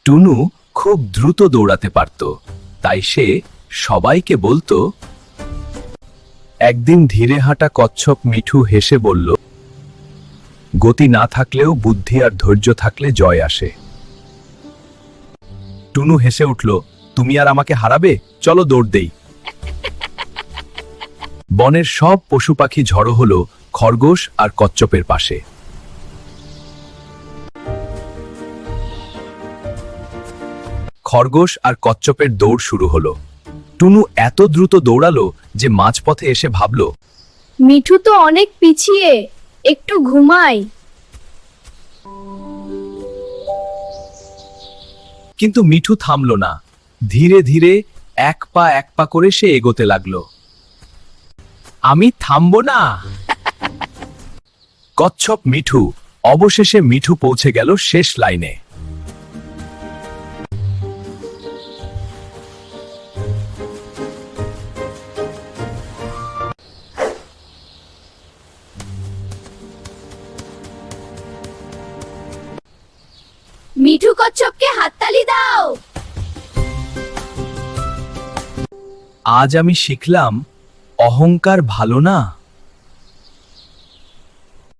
টুনু খুব দ্রুত দৌড়াতে পারত, তাই সে সবাইকে বলতো। একদিন ধীরে হাঁটা কচ্ছপ মিঠু হেসে বলল, গতি না থাকলেও বুদ্ধি আর ধৈর্য থাকলে জয় আসে। টুনু হেসে উঠল, তুমি আর আমাকে হারাবে, চলো দৌড় দেই। বনের সব পশু পাখি ঝড়ো হলো খরগোশ আর কচ্ছপের পাশে। খরগোশ আর কচ্ছপের দৌড় শুরু হলো। টুনু এত দ্রুত দৌড়ালো যে মাঝপথে এসে ভাবল, মিঠু তো অনেক পিছিয়ে, একটু ঘুমাই। কিন্তু মিঠু থামল না। ধীরে ধীরে এক পা করে সে এগোতে লাগলো। আমি থামবো না। কচ্ছপ মিঠু, অবশেষে মিঠু পৌঁছে গেল শেষ লাইনে। মিঠু কচ্ছপকে হাততালি দাও। আজ আমি শিখলাম, অহংকার ভালো না।